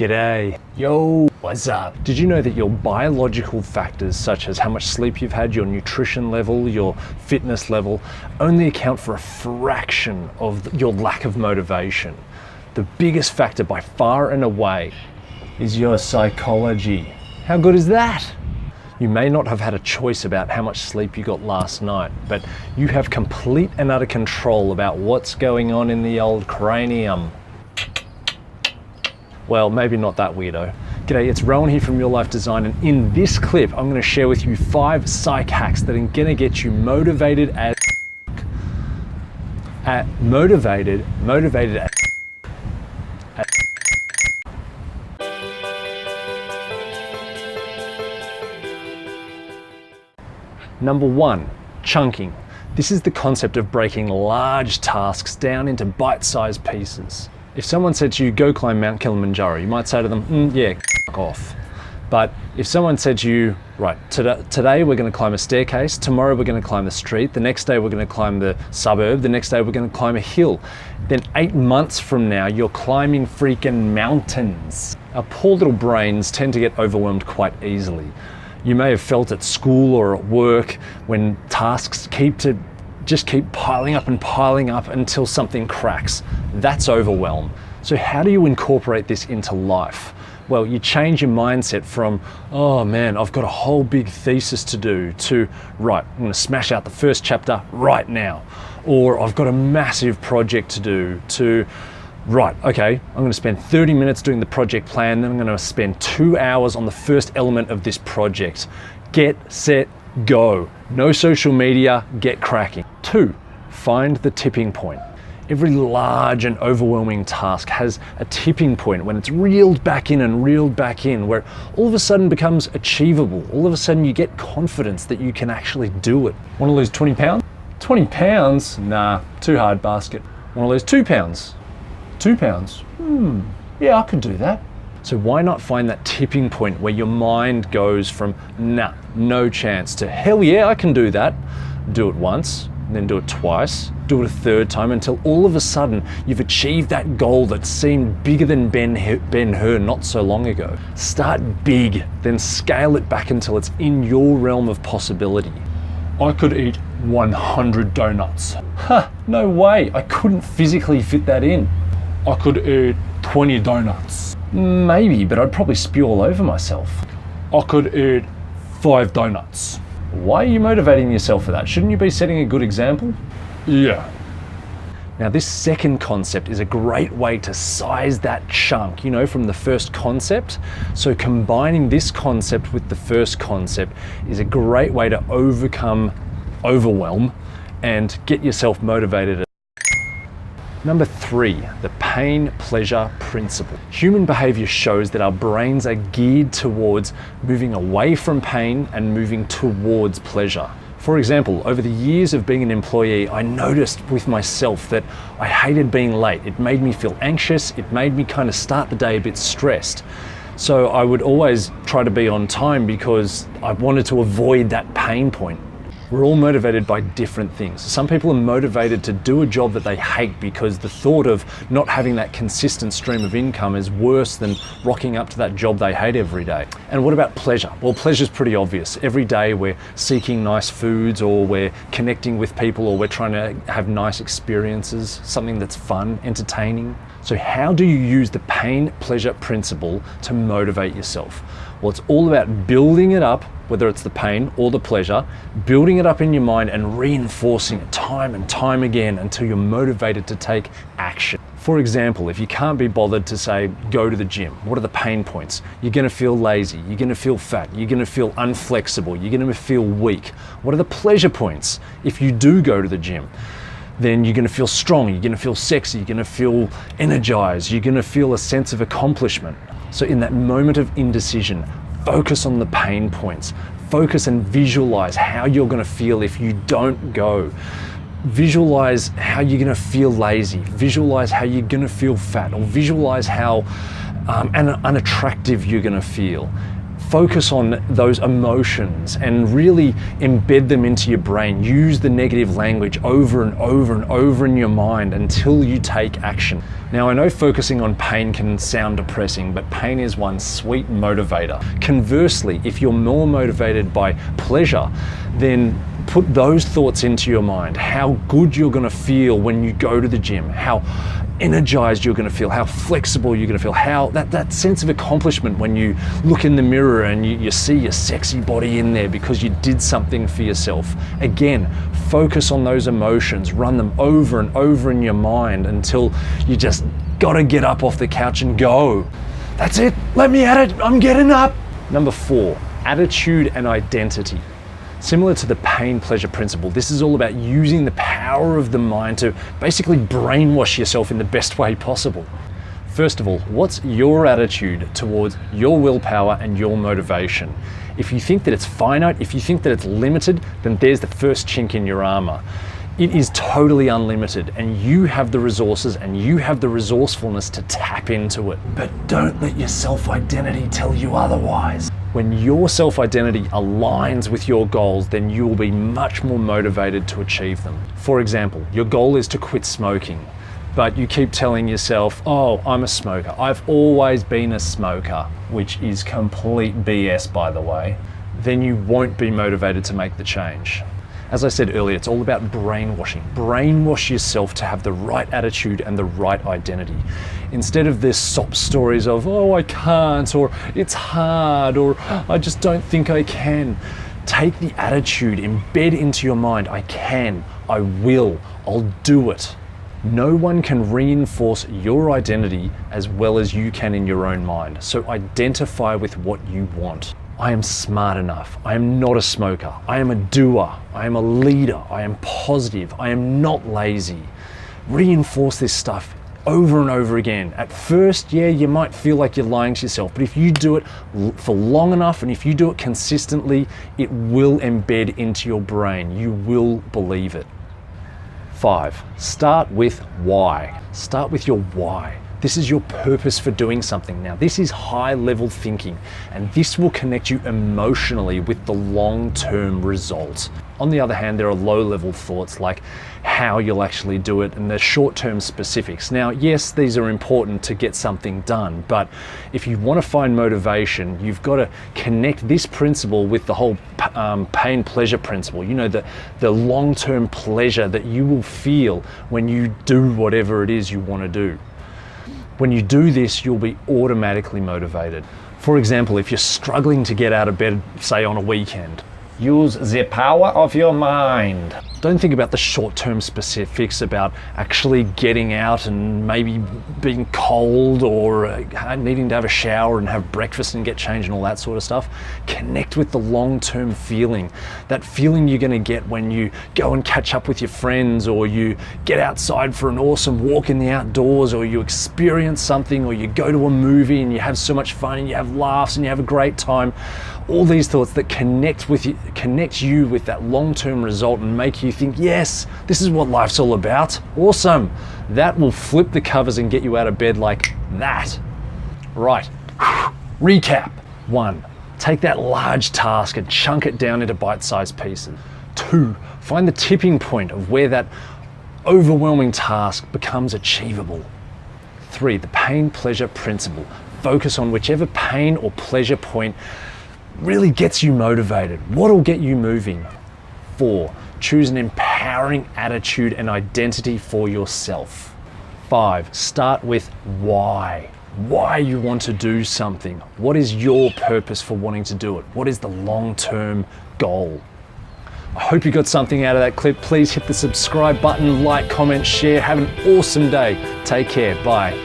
G'day. Yo, what's up? Did you know that your biological factors such as how much sleep you've had, your nutrition level, your fitness level, only account for a fraction of your lack of motivation? The biggest factor by far and away is your psychology. How good is that? You may not have had a choice about how much sleep you got last night, but you have complete and utter control about what's going on in the old cranium. Well, maybe not that weirdo. G'day, it's Rowan here from Your Life Design, and in this clip, I'm gonna share with you 5 psych hacks that are gonna get you motivated as motivated as Number 1, chunking. This is the concept of breaking large tasks down into bite-sized pieces. If someone said to you, go climb Mount Kilimanjaro, you might say to them, yeah, f*** off. But if someone said to you, right, today we're gonna climb a staircase, tomorrow we're gonna climb the street, the next day we're gonna climb the suburb, the next day we're gonna climb a hill, then 8 months from now, you're climbing freaking mountains. Our poor little brains tend to get overwhelmed quite easily. You may have felt at school or at work when tasks just keep piling up until something cracks. That's overwhelm. So how do you incorporate this into life? Well, you change your mindset from, oh man, I've got a whole big thesis to do, to, right, I'm gonna smash out the first chapter right now. Or I've got a massive project to do, to, right, okay, I'm gonna spend 30 minutes doing the project plan, then I'm gonna spend 2 hours on the first element of this project. Get, set, go. No social media, get cracking. 2, find the tipping point. Every large and overwhelming task has a tipping point when it's reeled back in and reeled back in, where it all of a sudden becomes achievable. All of a sudden you get confidence that you can actually do it. Want to lose 20 pounds? 20 pounds? Nah, too hard basket. Want to lose 2 pounds? 2 pounds? Yeah, I could do that. So why not find that tipping point where your mind goes from, nah, no chance, to hell yeah, I can do that. Do it once, then do it twice, do it a third time, until all of a sudden you've achieved that goal that seemed bigger than Ben-Hur not so long ago. Start big, then scale it back until it's in your realm of possibility. I could eat 100 donuts. No way, I couldn't physically fit that in. I could eat 20 donuts. Maybe, but I'd probably spew all over myself. I could eat 5 donuts. Why are you motivating yourself for that? Shouldn't you be setting a good example? Yeah. Now this second concept is a great way to size that chunk, you know, from the first concept. So combining this concept with the first concept is a great way to overcome overwhelm and get yourself motivated. Number 3, the pain-pleasure principle. Human behavior shows that our brains are geared towards moving away from pain and moving towards pleasure. For example, over the years of being an employee, I noticed with myself that I hated being late. It made me feel anxious. It made me kind of start the day a bit stressed. So I would always try to be on time because I wanted to avoid that pain point. We're all motivated by different things. Some people are motivated to do a job that they hate because the thought of not having that consistent stream of income is worse than rocking up to that job they hate every day. And what about pleasure? Well, pleasure's pretty obvious. Every day we're seeking nice foods, or we're connecting with people, or we're trying to have nice experiences, something that's fun, entertaining. So how do you use the pain-pleasure principle to motivate yourself? Well, it's all about building it up, whether it's the pain or the pleasure, building it up in your mind and reinforcing it time and time again until you're motivated to take action. For example, if you can't be bothered to say, go to the gym, what are the pain points? You're gonna feel lazy, you're gonna feel fat, you're gonna feel unflexible, you're gonna feel weak. What are the pleasure points if you do go to the gym? Then you're gonna feel strong, you're gonna feel sexy, you're gonna feel energized, you're gonna feel a sense of accomplishment. So in that moment of indecision, focus on the pain points. Focus and visualize how you're gonna feel if you don't go. Visualize how you're gonna feel lazy. Visualize how you're gonna feel fat, or visualize how unattractive you're gonna feel. Focus on those emotions and really embed them into your brain. Use the negative language over and over and over in your mind until you take action. Now, I know focusing on pain can sound depressing, but pain is one sweet motivator. Conversely, if you're more motivated by pleasure, then put those thoughts into your mind. How good you're going to feel when you go to the gym, how energized you're going to feel, how flexible you're going to feel, how that sense of accomplishment when you look in the mirror and you see your sexy body in there because you did something for yourself. Again, focus on those emotions, run them over and over in your mind until you just got to get up off the couch and go. That's it, let me at it, I'm getting up. Number 4, attitude and identity. Similar to the pain-pleasure principle, this is all about using the power of the mind to basically brainwash yourself in the best way possible. First of all, what's your attitude towards your willpower and your motivation? If you think that it's finite, if you think that it's limited, then there's the first chink in your armor. It is totally unlimited, and you have the resources and you have the resourcefulness to tap into it. But don't let your self-identity tell you otherwise. When your self-identity aligns with your goals, then you will be much more motivated to achieve them. For example, your goal is to quit smoking, but you keep telling yourself, oh, I'm a smoker. I've always been a smoker, which is complete BS, by the way. Then you won't be motivated to make the change. As I said earlier, it's all about brainwashing. Brainwash yourself to have the right attitude and the right identity. Instead of this sob stories of, oh, I can't, or it's hard, or I just don't think I can. Take the attitude, embed into your mind, I can, I will, I'll do it. No one can reinforce your identity as well as you can in your own mind. So identify with what you want. I am smart enough. I am not a smoker. I am a doer. I am a leader. I am positive. I am not lazy. Reinforce this stuff over and over again. At first, yeah, you might feel like you're lying to yourself, but if you do it for long enough and if you do it consistently, it will embed into your brain. You will believe it. 5, start with why. Start with your why. This is your purpose for doing something. Now, this is high-level thinking, and this will connect you emotionally with the long-term result. On the other hand, there are low-level thoughts like how you'll actually do it and the short-term specifics. Now, yes, these are important to get something done, but if you want to find motivation, you've got to connect this principle with the whole pain-pleasure principle. You know, the long-term pleasure that you will feel when you do whatever it is you want to do. When you do this, you'll be automatically motivated. For example, if you're struggling to get out of bed, say on a weekend, use the power of your mind. Don't think about the short-term specifics about actually getting out and maybe being cold or needing to have a shower and have breakfast and get changed and all that sort of stuff. Connect with the long-term feeling. That feeling you're going to get when you go and catch up with your friends, or you get outside for an awesome walk in the outdoors, or you experience something, or you go to a movie and you have so much fun and you have laughs and you have a great time. All these thoughts that connect you with that long-term result and make you think, yes, this is what life's all about. Awesome. That will flip the covers and get you out of bed like that. Right. Recap. 1, take that large task and chunk it down into bite-sized pieces. 2, find the tipping point of where that overwhelming task becomes achievable. 3, the pain-pleasure principle. Focus on whichever pain or pleasure point really gets you motivated. What'll get you moving? 4, choose an empowering attitude and identity for yourself. 5, start with why. Why you want to do something. What is your purpose for wanting to do it? What is the long-term goal? I hope you got something out of that clip. Please hit the subscribe button, like, comment, share. Have an awesome day. Take care. Bye.